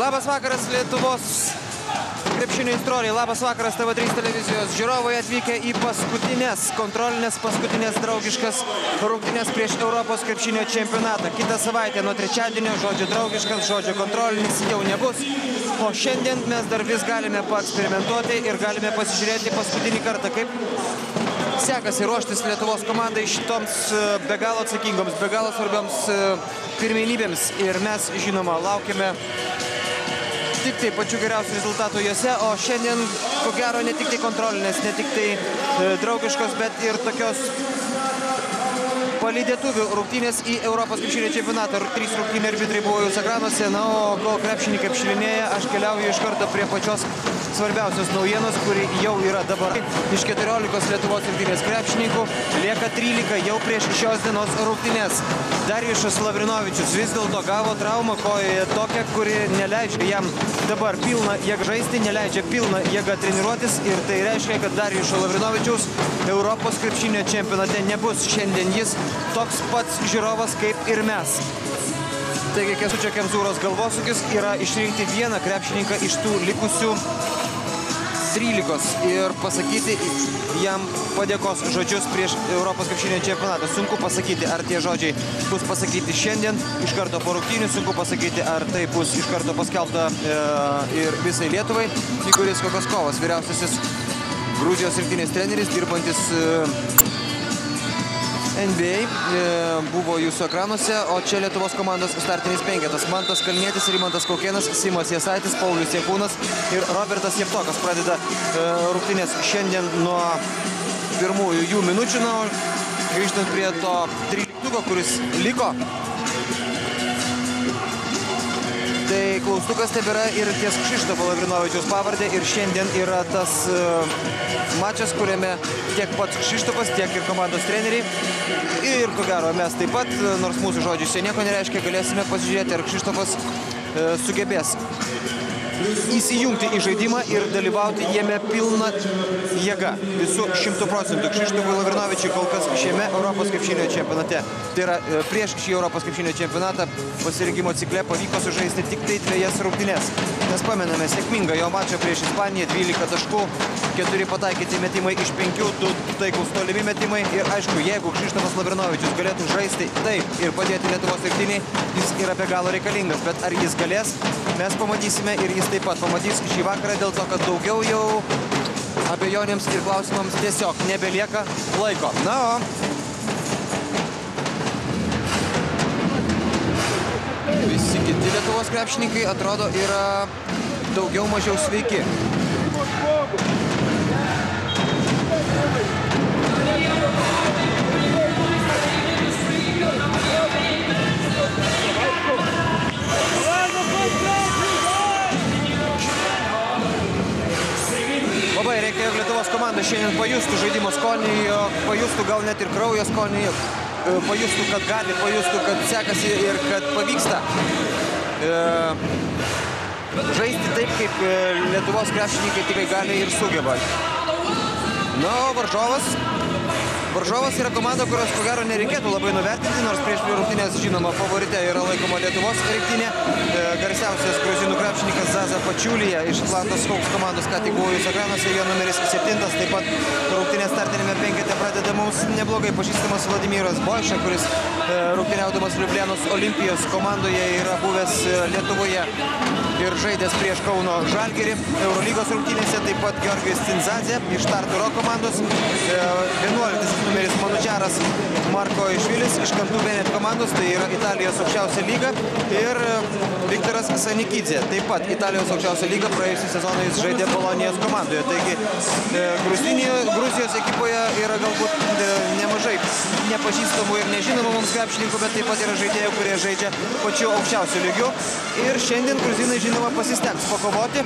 Labas vakaras Lietuvos krepšinio istorijai. Labas vakaras TV3 televizijos žiūrovai atvykę į paskutinės draugiškas rungtynes prieš Europos krepšinio čempionatą. Kitą savaitę nuo trečiadienio žodžio draugiškas, žodžio kontrolinis jau nebus. O šiandien mes dar vis galime paeksperimentuoti ir galime pasižiūrėti paskutinį kartą, kaip sekasi ruoštis Lietuvos komandai šitoms be galo atsakingoms, be galo svarbioms pirmenybėms. Ir mes, žinoma, laukiame tik tai pačių geriausių rezultatų juose, o šiandien, ko gero, ne tik tai kontrolinės, ne tik tai draugiškos, bet ir tokios palydėtuvių rungtynės į Europos krepšinio čempionatą. 3 rungtynių arbitrai buvo jūsų ekranuose, na, o kol krepšininkai apšilinėja, aš keliauju iš karto prie pačios svarbiausios naujienos, kuri jau yra dabar. Iš 14 Lietuvos rinktinės krepšininkų lieka 13 jau prieš šios dienos rungtynės. Darjušas Lavrinovičius vis dėlto gavo traumą kojoje tokią, kuri neleidžia jam dabar pilną jėgą žaisti, neleidžia pilną jėgą treniruotis, ir tai reiškia, kad Darjušo Lavrinovičiaus Europos krepšinio čempionate nebus. Šiandien jis toks pats žiūrovas kaip ir mes. Taigi Kęstučio Kemzūros galvosūkis yra išrinkti vieną krepšininką iš tų likusių 13 ir pasakyti jam padėkos žodžius prieš Europos krepšinio čempionatą. Sunku pasakyti, ar tie žodžiai bus pasakyti šiandien iš karto po rungtynių, sunku pasakyti, ar tai bus iš karto paskelbta ir visai Lietuvai. Igoris Kokoskovas, vyriausiasis Gruzijos rinktinės treneris, dirbantis NBA, buvo jūsų ekranuose, o čia Lietuvos komandos startinis penketas. Mantas Kalnietis, Rimantas Kaukėnas, Simas Jasaitis, Paulius Jakūnas ir Robertas Jevtokas pradeda rungtynės šiandien nuo pirmųjų jų minučių. Na, grįžtant prie to 13-ko, kuris liko, tai klaustukas tebėra ir ties Kšištofo Lavrinovičiaus pavardė, ir šiandien yra tas mačas, kuriame tiek pats Kšištofas, tiek ir komandos treneriai, ir ko gero mes taip pat, nors mūsų žodžius čia nieko nereiškia, galėsime pasižiūrėti, ar Kšištofas sugebės įsijungti į žaidimą ir dalyvauti jame pilna jėga, visų 100%. Kšištofui Lavrinovičiui kol kas šiame Europos krepšinio čempionate, tai yra prieš šį Europos krepšinio čempionatą pasirinkimo cikle pavyko sužaisti tik tai 2 rungtynes. Mes pamename sėkmingą jo mačą prieš Ispaniją, 12 taškų, 4 pataikyti metimai iš 5, 2 taiklūs tolimi metimai. Ir aišku, jeigu Kšištofas Lavrinovičius galėtų žaisti taip ir padėti Lietuvos rinktiniai, jis yra be galo reikalingas. Bet ar jis galės, mes pamatysime, ir jis taip pat pamatys šį vakarą, dėl to, kad daugiau jau abejonėms ir klausimams tiesiog nebelieka laiko. Na, o visi kiti Lietuvos krepšininkai atrodo yra daugiau mažiau sveiki. Labai reikia, jog Lietuvos komanda šiandien pajustų žaidimo skonį, pajustų gal net ir kraujo skonį, pajustų, kad gali, pajustų, kad sekasi ir kad pavyksta žaisti taip, kaip Lietuvos krepšininkai tikrai gali ir sugeba. Na, o Varžovas yra komanda, kurios ko gero nereikėtų labai nuvertinti, nors prieš rungtynes, žinoma, favorite yra laikoma Lietuvos rinktinė. Garsiausias gruzinų krepšininkas Zaza Pačiulija iš Atlantos Hawks komandos ką tik buvo jūsų ekranuose, jo numeris 7, taip pat rungtynės startinėme penkete pradeda mums neblogai pažįstamas Vladimiras Boiša, kuris rungtyniaudamas Liublianos Olimpijos komandoje yra buvęs Lietuvoje ir žaidęs prieš Kauno Žalgirį Eurolygos rungtynėse, taip pat Georgijus Cinzadzė iš Tarturo komandos, 11 numeris Manudžaras Marko Išvilis iš Kantų Benet komandos, tai yra Italijos aukščiausia lyga, ir Viktoras Sanikidze, taip pat Italijos aukščiausia lyga, praėjusią sezoną jis žaidė Bolonijos komandoje. Taigi Gruzijos ekipoje yra galbūt nemažai nepažįstamų ir nežinomų mums krepšininkų, bet taip pat yra žaidėjų, kurie žaidžia pačiu aukščiausiu lygiu. Ir šiandien gruzinai, žinoma, pasistengs pakovoti